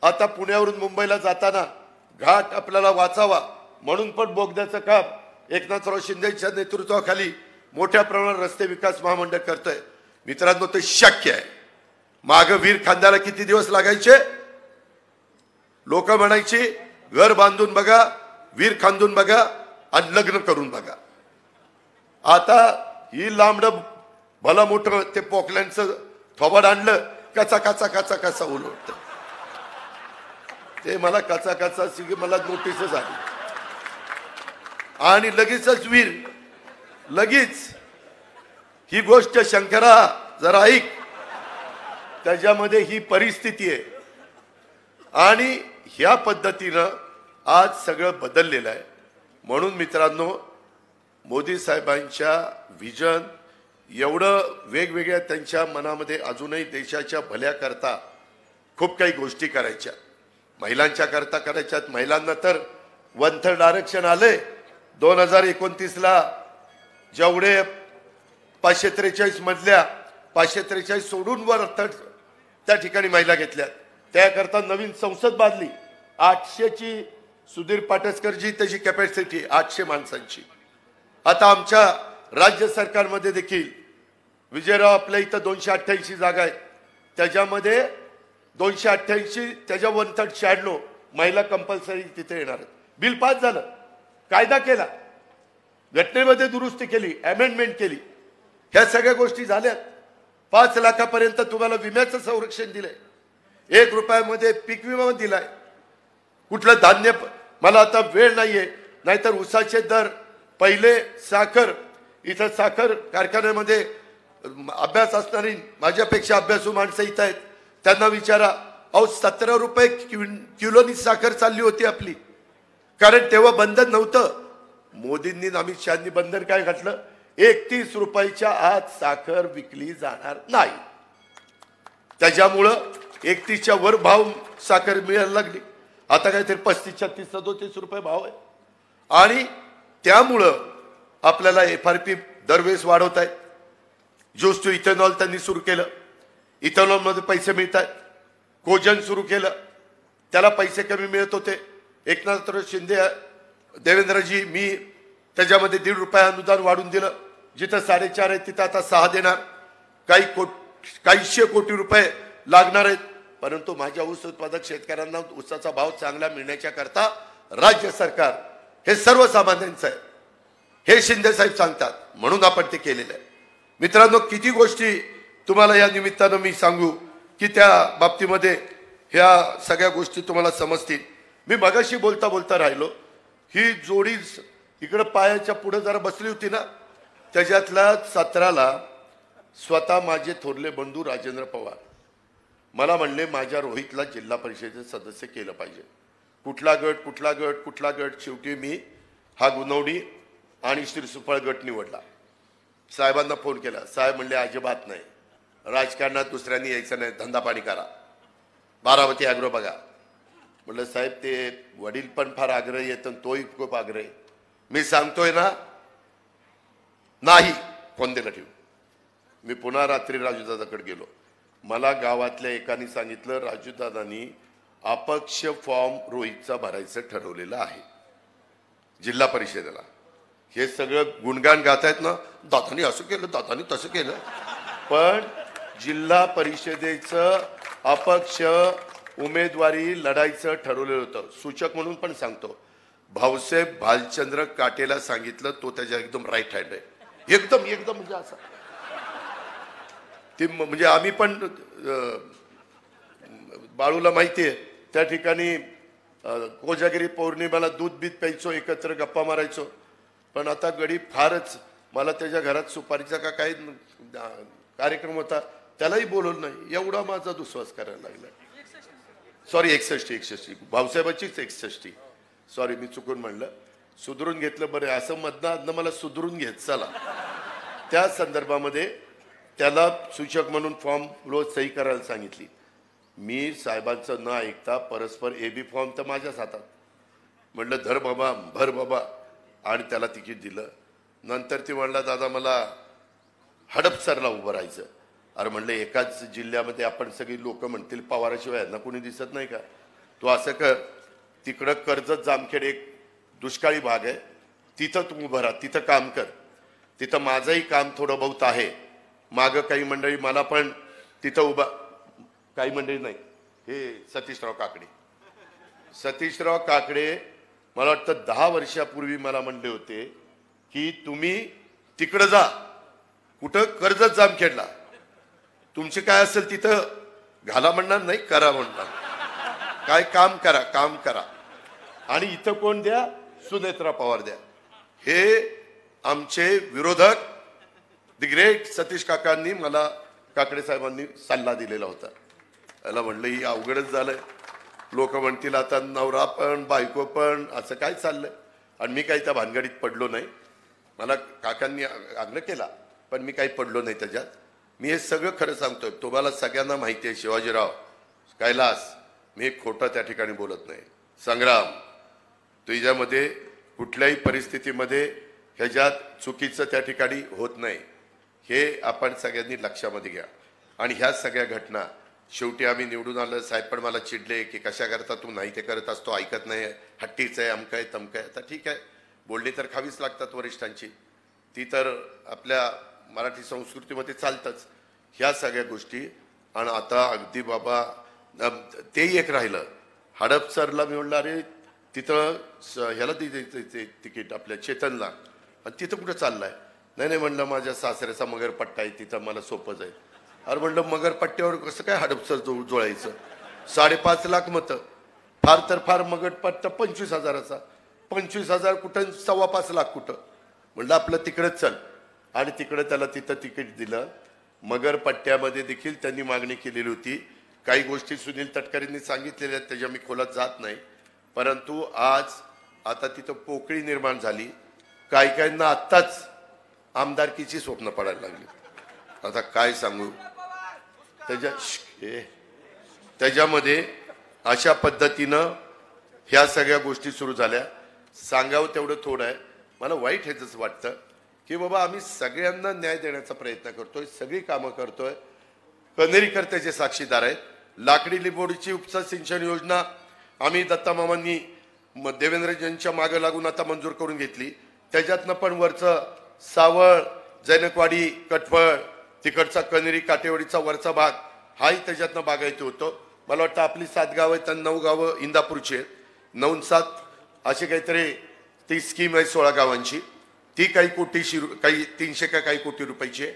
आता पुण्यावरून मुंबईला जाताना घाट आपल्याला वाचावा म्हणून पण बोगद्याचं काम एकनाथराव शिंदेच्या नेतृत्वाखाली मोठ्या प्रमाणात रस्ते विकास महामंडळ करतंय। मित्रांनो ते शक्य आहे। माग वीर खांद्याला किती दिवस लागायचे, लोक म्हणायची घर बांधून बघा, वीर खांदून बघा आणि लग्न करून बघा। आता ही लांबड भला मोठं ते पोकलँडचं थोबाड आणलं, कचा उलटतं ते, मला कचा मला नोटीसच आली आणि लगेचच वीर, लगेच ही गोष्ट शंकरा जरा ऐक, त्याच्यामध्ये ही परिस्थिती आहे आणि ह्या पद्धतीनं आज सगळं बदललेलं आहे। म्हणून मित्रांनो, मोदी साहेबांच्या विजन एवढं वेगवेगळ्या त्यांच्या मनामध्ये अजूनही देशाच्या भल्याकरता खूप काही गोष्टी करायच्या, महिलांच्या करता करायच्यात। महिलांना तर 1/3 आरक्षण आले 2029ला, जेवढे 543 मधल्या 543 सोडून वर त्या ठिकाणी महिला घेतल्या, त्याकरता नवीन संसद बांधली 800ची। सुधीर पाटसकरजी त्याची कॅपॅसिटी 800 माणसांची। आता आमच्या राज्य सरकारमध्ये देखील विजयराव आपल्या इथं 288 जागा आहेत, त्याच्यामध्ये 288 त्याच्या 1/3 96 महिला कंपल्सरी तिथे येणार आहेत। बिल पास झालं, कायदा केला, घटनेमध्ये दुरुस्ती केली, अमेंडमेंट केली, ह्या सगळ्या गोष्टी झाल्यात। 5 लाखापर्यंत तुम्हाला विम्याचं संरक्षण दिलंय, 1 रुपयामध्ये पीक विमा दिलाय। कुठलं धान्य, मला आता वेळ नाहीये, नाहीतर ऊसाचे दर, पहिले साखर, इथं साखर कारखान्यामध्ये अभ्यास असणारी माझ्यापेक्षा अभ्यासू माणसं इथं आहेत, त्यांना विचारा, अहो 17 रुपये किलोनी साखर चालली होती आपली, कारण तेव्हा बंधन नव्हतं। मोदींनी अमित शहानी बंधन काय घातलं, 31 रुपयाच्या आत साखर विकली जाणार नाही, त्याच्यामुळं 31च्या वर भाव साखर मिळायला लागली। आता काहीतरी 35, 36, 37 रुपये भाव आहे आणि त्यामुळं आपल्याला FRP दरवेळेस वाढवत आहेत। ज्यूस टू इथेनॉल त्यांनी सुरू केलं, इथेनॉलमध्ये पैसे मिळत आहेत। कोजन सुरू केलं, त्याला पैसे कमी मिळत होते. एकनाथ शिंदे देवेंद्रजी मी त्याच्यामध्ये ₹1.5 अनुदान वाढून दिलं. जिथं 4.5 आहे तिथं आता 6 देणार. काहीशे कोटी रुपये लागणार आहेत. परंतु माझ्या ऊस उत्पादक शेतकऱ्यांना ऊसाचा भाव चांगला मिळण्याच्या करता राज्य सरकार हे सर्वसामान्यांचं आहे हे शिंदे साहेब सांगतात, म्हणून आपण ते केलेलं आहे. मित्रांनो, किती गोष्टी तुम्हाला या निमित्तानं मी सांगू की त्या बाबतीमध्ये ह्या सगळ्या गोष्टी तुम्हाला समजतील. मी मगाशी बोलता बोलता राहिलो. ही जोडी इकडं पायाच्या पुढे जरा बसली होती ना, त्याच्यातल्या 17ला स्वतः माझे थोरले बंधू राजेंद्र पवार मला म्हणले माझ्या रोहितला जिल्हा परिषदेचे सदस्य केलं पाहिजे. कुठला गट कुठला गट कुठला गट, शेवटी मी हा गुणवणी आणि श्रीसुफळ गट निवडला. साहेबांना फोन केला. साहेब म्हणले अजिबात नाही, राजकारणात दुसऱ्यांनी यायचं नाही, धंदा पाणी करा, बारामती ॲग्रो बघा. म्हटलं साहेब ते वडील पण फार आग्रही आहेत आणि तोही खूप आग्रही. मी सांगतोय ना, नाही फोन दिला ठेवून. मी पुन्हा रात्री राजूदादाकडे गेलो. मला गावातल्या एकाने सांगितलं राजूदादांनी अपक्ष फॉर्म रोहितचा भरायचं ठरवलेलं आहे जिल्हा परिषदेला. हे सगळं गुणगान गातायत ना, दादानी असं केलं दादानी तसं केलं. पण जिल्हा परिषदेचं अपक्ष उमेदवारी लढायचं ठरवलेलं होतं. सूचक म्हणून पण सांगतो, भाऊसाहेब भालचंद्र काटेला सांगितलं, तो त्याच्या एकदम राईट हँड आहे. एकदम एकदम म्हणजे असं ते म्हणजे आम्ही पण बाळूला माहिती आहे त्या ठिकाणी कोजागिरी पौर्णिमेला दूध बीत प्यायचो, एकत्र गप्पा मारायचो. पण आता गडी फारच, मला त्याच्या घरात सुपारीचा का काही कार्यक्रम होता त्यालाही बोलवलं नाही. एवढा माझा दुस्वास करायला लागला. सॉरी 61 भाऊसाहेबाचीच 61. सॉरी मी चुकून म्हणलं, सुधरून घेतलं. बरं असं मधनं मला सुधरून घेत चला. त्या संदर्भामध्ये त्याला सूचक म्हणून फॉर्म रोज सही करायला सांगितली. मी साहेबांचं न ऐकता परस्पर AB फॉर्म तर माझ्याच हातात. म्हटलं धर बाबा भर बाबा, आणि त्याला तिकीट दिलं. नंतर ती म्हणला दादा मला हडपसरला उभं राहायचं. अरे म्हणलं एकाच जिल्ह्यामध्ये आपण सगळी लोक म्हणतील पवाराशिवाय यांना कोणी दिसत नाही का, तू असं कर, तिकडं कर्जत जामखेड एक दुष्काळी भाग आहे, तिथं तू उभं राहा, तिथं काम कर. तिथं माझंही काम थोडं बहुत आहे. मागं काही मंडळी मला पण तिथं उभा, काही मंडळी नाही, हे सतीशराव काकडे मला वाटतं 10 वर्षापूर्वी मला म्हणले होते की तुम्ही तिकडं जा, कुठं कर्जत जामखेडला, तुमचे काय असेल तिथं घाला म्हणणार नाही, करा म्हणणार, काय काम करा. आणि इथं कोण द्या, सुनेत्रा पवार द्या. हे आमचे विरोधक द ग्रेट सतीश काकांनी मला, काकडे साहेबांनी सल्ला दिलेला होता. त्याला म्हणलं ही अवघडच झालंय, लोक म्हणतील आता नवरा पण बायको पण असं काय चाललंय. आणि मी काही त्या भानगडीत पडलो नाही. मला काकांनी आग्रह केला पण मी काही पडलो नाही त्याच्यात. मी हे सगळं खरं सांगतोय, तुम्हाला सगळ्यांना माहिती आहे. शिवाजीराव कैलास, मी खोटं त्या ठिकाणी बोलत नाही. संग्राम, तुझ्यामध्ये कुठल्याही परिस्थितीमध्ये ह्याच्यात चुकीचं त्या ठिकाणी होत नाही, हे आपण सगळ्यांनी लक्षामध्ये घ्या. आणि ह्या सगळ्या घटना शेवटी आम्ही निवडून आलं. साहेब पण मला चिडले की कशा करता तू नाही ते करत असतो, ऐकत नाही, हट्टीचं आहे, अमकं आहे तमकं आहे. आता ठीक आहे, बोलणी तर खावीच लागतात वरिष्ठांची, ती तर आपल्या मराठी संस्कृतीमध्ये चालतंच ह्या सगळ्या गोष्टी. आणि आता अगदी बाबा तेही एक राहिलं, हडपसरला मी म्हणलं अरे तिथं ह्याला तिकीट आपल्या चेतनला, आणि तिथं कुठं चाललाय. नाही म्हणलं माझ्या सासऱ्याचा मगरपट्टा आहे तिथं, मला सोपं जाईल. अरे म्हणलं मगरपट्ट्यावर कसं काय हडपसर जोडायचं, 5.5 लाख मतं, फार तर फार मगरपट्टा 25,000चा, 25,000 कुठं 5.25 लाख कुठं. म्हणलं आपलं तिकडंच चल. आणि तिकडं त्याला तिथं तिकीट दिलं. मगरपट्ट्यामध्ये देखील त्यांनी मागणी केलेली होती. काही गोष्टी सुनील तटकरेंनी सांगितलेल्या आहेत, त्याच्या मी खोलात जात नाही. परंतु आज आता तिथं पोकळी निर्माण झाली. काहींना आत्ताच आमदारकीची स्वप्न पडायला लागली. आता काय सांगू, त्याच्यामध्ये अशा पद्धतीनं ह्या सगळ्या गोष्टी सुरू झाल्या. सांगावं तेवढं थोडं आहे. मला वाईट हेच वाटतं की बाबा आम्ही सगळ्यांना न्याय देण्याचा प्रयत्न करतोय, सगळी कामं करतोय. कनेरीकर त्याचे साक्षीदार आहेत. लाकडी लिंबोडीची उपसा सिंचन योजना आम्ही दत्तामामांनी देवेंद्रजींच्या मागे लागून आता मंजूर करून घेतली. त्याच्यातनं पण वरचं सावळ, जैनकवाडी, कटफळ, तिकडचा कनेरी, काटेवाडीचा वरचा भाग हाही त्याच्यातनं बागायती होतं. मला वाटतं आपली 7 गावं आहेत आणि 9 गावं इंदापूरची आहेत. 9 आणि 7 अशी काहीतरी ती स्कीम आहे 16 गावांची. ती काही कोटीशी, काही 300 का काही कोटी रुपयाची आहे.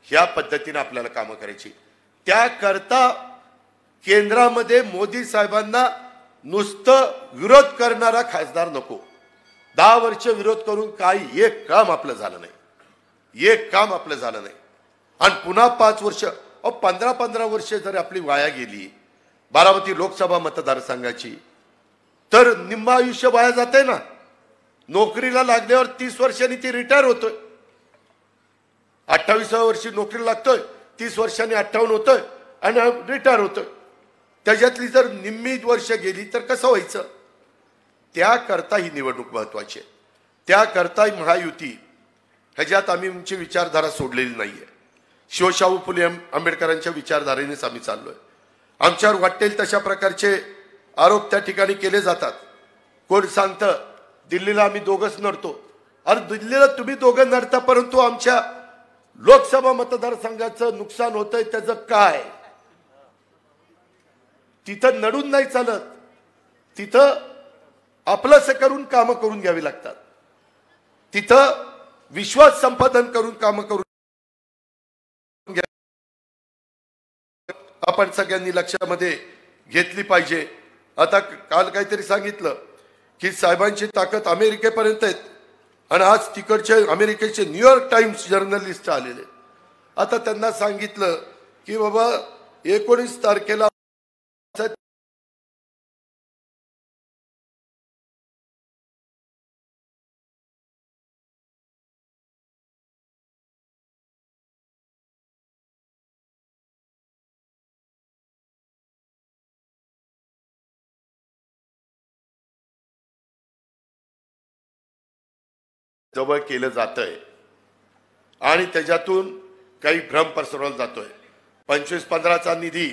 ह्या पद्धतीने आपल्याला कामं करायची. त्याकरता केंद्रामध्ये मोदी साहेबांना नुसतं विरोध करणारा खासदार नको. 10 वर्ष विरोध करून काही एक काम आपलं झालं नाही, एक काम आपलं झालं नाही. आणि पुन्हा 5 वर्ष, 15-15 वर्ष जर आपली वाया गेली बारामती लोकसभा मतदारसंघाची, तर निम्म आयुष्य वाया जाते ना. नोकरीला लागल्यावर 30 वर्षांनी ती रिटायर होतोय. 28व्या वर्षी नोकरीला लागतोय, 30 वर्षांनी 58 होतोय आणि रिटायर होतोय. त्याच्यातली जर निम्मी वर्ष गेली तर कसं व्हायचं? त्याकरता ही निवडणूक महत्वाची आहे. त्याकरता महायुती ह्याच्यात आम्ही आमची विचारधारा सोडलेली नाहीये. शिवशाहू फुले आंबेडकरांच्या विचारधारेनेच आम्ही चाललोय. आमच्यावर वाटेल तशा प्रकारचे आरोप त्या ठिकाणी केले जातात. कोण सांगतं दिल्लीला आम्ही दोघंच नडतो. अरे दिल्लीला तुम्ही दोघं नडता, परंतु आमच्या लोकसभा मतदारसंघाचं नुकसान होतंय त्याचं काय? तिथं नडून नाही चालत, तिथं आपलंसं करून कामं करून घ्यावी लागतात. तिथं विश्वास संपादन करून कामं करून आपण सगळ्यांनी लक्षामध्ये घेतली पाहिजे. आता काल काहीतरी सांगितलं की साहेबांची ताकद अमेरिकेपर्यंत आहेत आणि आज तिकडचे अमेरिकेचे न्यूयॉर्क टाइम्स जर्नलिस्ट आलेले. आता त्यांना सांगितलं की बाबा 19 तारखेला जवळ केलं जातंय आणि त्याच्यातून काही भ्रम पसरवला जातोय. 25-15चा निधी,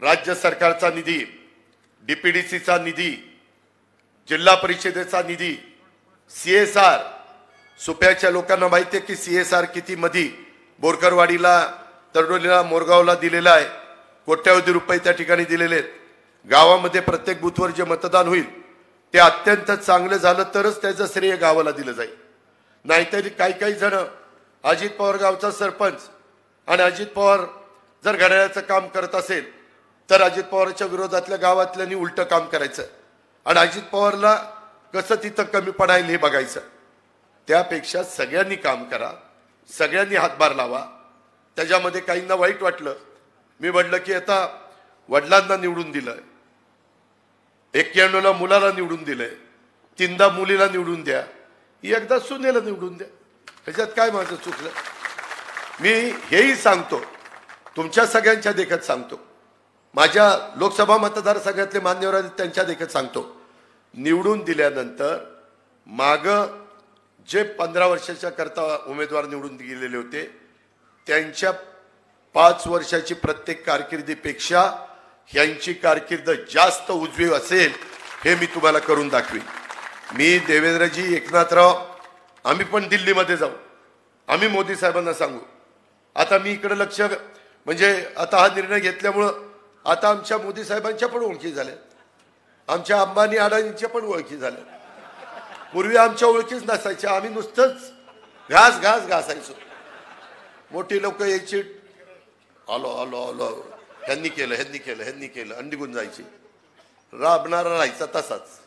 राज्य सरकारचा निधी, डीपीडीसीचा निधी, जिल्हा परिषदेचा निधी, CSR. सुप्याच्या लोकांना माहिती आहे की CSR किती मधी बोरकरवाडीला, तरडोलीला, मोरगावला दिलेला आहे. कोट्यावधी रुपये त्या ठिकाणी दिलेले आहेत. गावामध्ये प्रत्येक बूथवर जे मतदान होईल ते अत्यंत चांगलं झालं तरच त्याचं श्रेय गावाला दिलं जाईल. नाहीतरी काही जण अजित पवार गावचा सरपंच आणि अजित पवार जर घड्याळाचं काम करत असेल तर अजित पवारच्या विरोधातल्या गावातल्यांनी उलटं काम करायचं आणि अजित पवारला कसं तिथं कमी पडायला हे बघायचं. त्यापेक्षा सगळ्यांनी काम करा, सगळ्यांनी हातभार लावा. त्याच्यामध्ये काहींना वाईट वाटलं. मी म्हटलं की आता वडिलांना निवडून दिलंय, 91ला मुलाला निवडून दिलंय, 3दा मुलीला निवडून द्या, एकदा सुनेला निवडून द्या. ह्याच्यात काय माझं चुकलं? मी हेही सांगतो, तुमच्या सगळ्यांच्या देखत सांगतो, माझ्या लोकसभा मतदारसंघातले मान्यवर त्यांच्या देखत सांगतो, निवडून दिल्यानंतर माग जे 15 वर्षाच्या करता उमेदवार निवडून गेलेले होते त्यांच्या 5 वर्षाची प्रत्येक कारकिर्दीपेक्षा ह्यांची कारकीर्द जास्त उजवी असेल हे मी तुम्हाला करून दाखवीन. मी देवेंद्रजी, एकनाथराव, आम्ही पण दिल्लीमध्ये जाऊ, आम्ही मोदी साहेबांना सांगू. आता मी इकडे लक्ष, म्हणजे आता हा निर्णय घेतल्यामुळं आता आमच्या मोदी साहेबांच्या पण ओळखी झाल्या, आमच्या अंबानी अडाणींच्या पण ओळखी झाल्या. पूर्वी आमच्या ओळखीच नसायच्या, आम्ही नुसतंच घासायचो. मोठी लोक यायची, आलो आलो आलो, ह्यांनी केलं आणि निघून जायची. राबणारा राहायचा तसाच.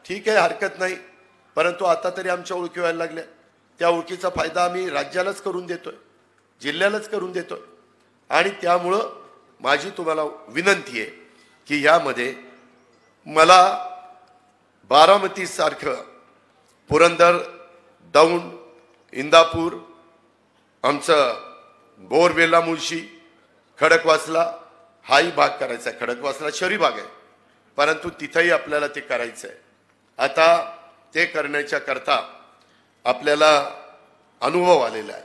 ठीक आहे, हरकत नाही, परंतु आता तरी आमच्या ओळखी व्हायला लागल्या. त्या ओळखीचा फायदा आम्ही राज्यालाच करून देतोय, जिल्ह्यालाच करून देतोय. आणि त्यामुळं माझी तुम्हाला विनंती आहे की ह्यामध्ये मला बारामती सारखं, पुरंदर, दौंड, इंदापूर, आमचं बोरवेला, मुळशी, खडकवासला हाही भाग करायचा आहे. खडकवासला शहरी भाग आहे, परंतु तिथंही आपल्याला ते करायचं आहे. आता ते करण्याच्या करता आपल्याला अनुभव आलेला आहे.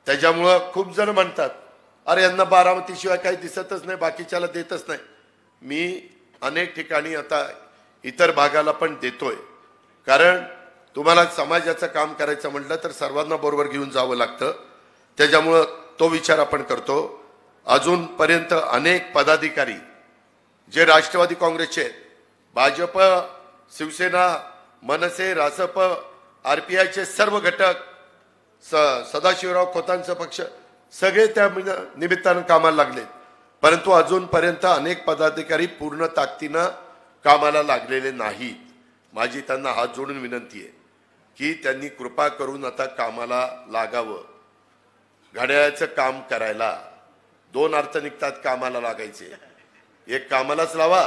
त्याच्यामुळं खूप जण म्हणतात, अरे यांना बारामतीशिवाय काही दिसतच नाही, बाकीच्याला देतच नाही. मी अनेक ठिकाणी आता इतर भागाला पण देतोय, कारण तुम्हाला समाजाचं काम करायचं म्हटलं तर सर्वांना बरोबर घेऊन जावं लागतं. त्याच्यामुळं तो विचार आपण करतो. अजूनपर्यंत अनेक पदाधिकारी जे राष्ट्रवादी काँग्रेसचे, भाजप, शिवसेना, मनसे, रासप, RPIचे सर्व घटक, सदाशिवराव खोतांचा पक्ष सगळे त्या निमित्तानं कामाला लागले, परंतु अजूनपर्यंत अनेक पदाधिकारी पूर्ण ताकदीनं कामाला लागलेले नाहीत. माझी त्यांना हात जोडून विनंती आहे की त्यांनी कृपा करून आता कामाला लागावं. घड्याळाचं काम करायला दोन अर्थ निघतात कामाला लागायचे. एक कामालाच लावा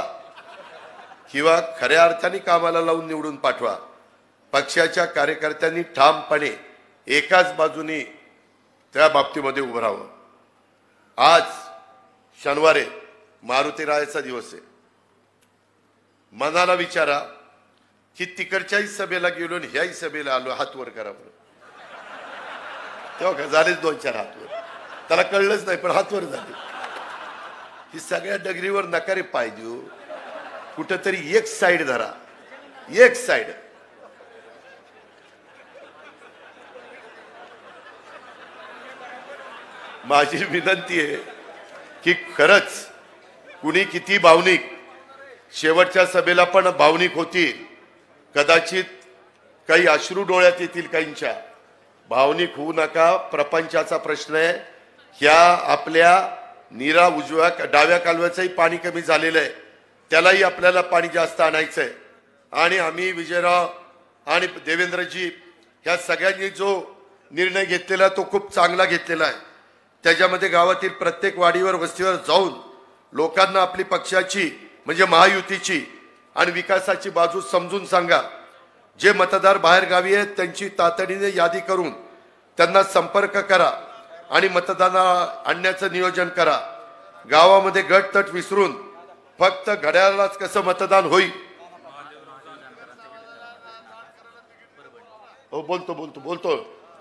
किंवा खऱ्या अर्थाने कामाला लावून निवडून पाठवा. पक्षाच्या कार्यकर्त्यांनी ठामपणे एकाच बाजूने त्या बाबतीमध्ये उभं राहावं. आज शनिवार आहे, मारुतीरायाचा दिवस आहे. मनाला विचारा की तिकडच्याही सभेला गेलो आणि ह्याही सभेला आलो, हात वर करा बरं. तेव्हा झालेच 2-4 हात वर. त्याला कळलंच नाही पण हात वर झाले. ही सगळ्या डगरीवर नकारे पाय देऊ. कुठंतरी एक साईड धरा, एक साईड. माझी विनंती आहे की खरंच कुणी किती भावनिक, शेवटच्या सभेला पण भावनिक होतील, कदाचित काही अश्रू डोळ्यात येतील काहींच्या. भावनिक होऊ नका. प्रपंचाचा प्रश्न आहे. ह्या आपल्या नीरा उजव्या डाव्या कालव्याचंही पाणी कमी झालेलं आहे, त्यालाही आपल्याला पाणी जास्त आणायचंय. आणि आम्ही विजयराव आणि देवेंद्रजी ह्या सगळ्यांनी जो निर्णय घेतलेला तो खूप चांगला घेतलेला आहे. त्याच्यामध्ये गावातील प्रत्येक वाडीवर वस्तीवर जाऊन लोकांना आपली पक्षाची म्हणजे महायुतीची आणि विकासाची बाजू समजून सांगा. जे मतदार बाहेर गावी आहेत त्यांची तातडीने यादी करून त्यांना संपर्क करा आणि मतदानाला आणण्याचं नियोजन करा. गावामध्ये गटतट विसरून फक्त घड्याळालाच कसं मतदान होईल. हो बोलतो बोलतो बोलतो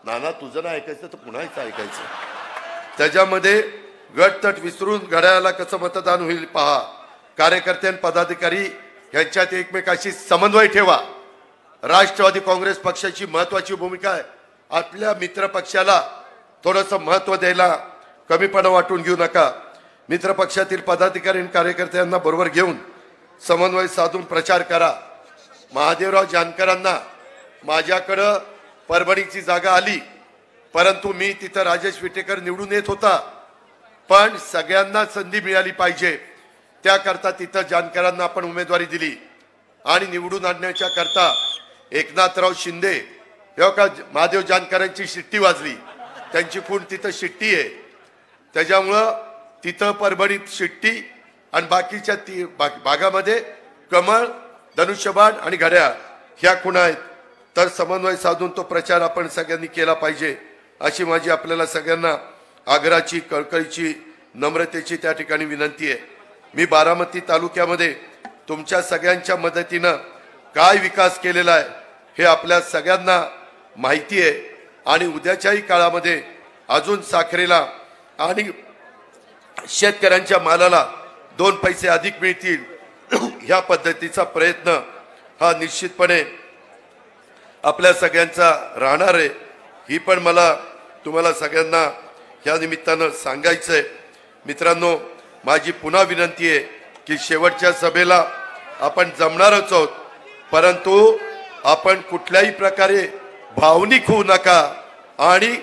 नाना, तुझं ना ऐकायचं तर पुन्हाच ऐकायचं. त्याच्यामध्ये गटतट विसरून घड्याळाला कसं मतदान होईल पहा. कार्यकर्ते आणि पदाधिकारी यांच्यात एकमेकाशी समन्वय ठेवा. राष्ट्रवादी काँग्रेस पक्षाची महत्वाची भूमिका आहे. आपल्या मित्र पक्षाला थोडंसं महत्व द्यायला कमीपणा वाटून घेऊ नका. मित्र पक्षातील पदाधिकारी आणि कार्यकर्त्यांना बरोबर घेऊन समन्वय साधून प्रचार करा. महादेवराव जानकरांना माझ्याकडं परभणीची जागा आली, परंतु मी तिथं राजेश विटेकर निवडून येत होता, पण सगळ्यांना संधी मिळाली पाहिजे त्याकरता तिथं जानकरांना आपण उमेदवारी दिली. आणि निवडून आणण्याच्या करता एकनाथराव शिंदे का महादेव जानकरांची शिट्टी वाजली, त्यांची खूण तिथं शिट्टी आहे. त्याच्यामुळं तिथं परभणीत शिट्टी आणि बाकीच्या भागामध्ये कमळ, धनुष्यबाण आणि घड्याळ ह्या खुणा आहेत. तर समन्वय साधून तो प्रचार आपण सगळ्यांनी केला पाहिजे अशी माझी आपल्याला सगळ्यांना आग्रहाची, कळकळीची, नम्रतेची त्या ठिकाणी विनंती आहे. मी बारामती तालुक्यामध्ये तुमच्या सगळ्यांच्या मदतीनं काय विकास केलेला आहे हे आपल्या सगळ्यांना माहिती आहे. आणि उद्याच्याही काळामध्ये अजून साखरेला आणि शेतकऱ्यांच्या मालाला 2 पैसे अधिक मिळतील ह्या पद्धतीचा प्रयत्न हा निश्चितपणे आपल्या सगळ्यांचा राहणार आहे. ही पण मला तुम्हाला सगळ्यांना या निमित्तानं सांगायचंय. मित्रांनो, माझी पुन्हा विनंती आहे की शेवटच्या सभेला आपण जमणारच आहोत, परंतु आपण कुठल्याही प्रकारे भावनिक होऊ नका. आणि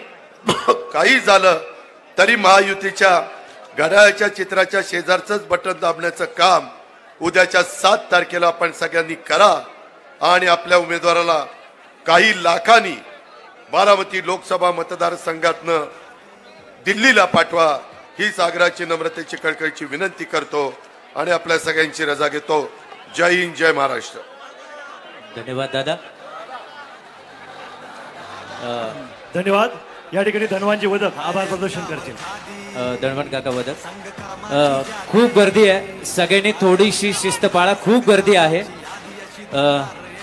काही झालं तरी महायुतीच्या घड्याळाच्या चित्राच्या शेजारचंच बटन दाबण्याचं काम उद्याच्या 7 तारखेला आपण सगळ्यांनी करा. आणि आपल्या उमेदवाराला काही लाखांनी बारामती लोकसभा मतदारसंघातनं दिल्लीला पाठवा. हीच आग्रहाची, नम्रतेची, कळकळीची विनंती करतो आणि आपल्या सगळ्यांची रजा घेतो. जय हिंद, जय महाराष्ट्र. धन्यवाद दादा. धन्यवाद. या ठिकाणी धनवानजी वदक आभार प्रदर्शन करतील. धन्यवाद काका वदक. खूप गर्दी आहे, सगळ्यांनी थोडीशी शिस्त पाळा. खूप गर्दी आहे.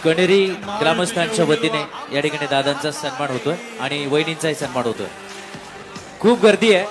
कणेरी ग्रामस्थांच्या वतीने या ठिकाणी दादांचा सन्मान होतोय आणि वहिनींचाही सन्मान होतोय. खूप गर्दी आहे.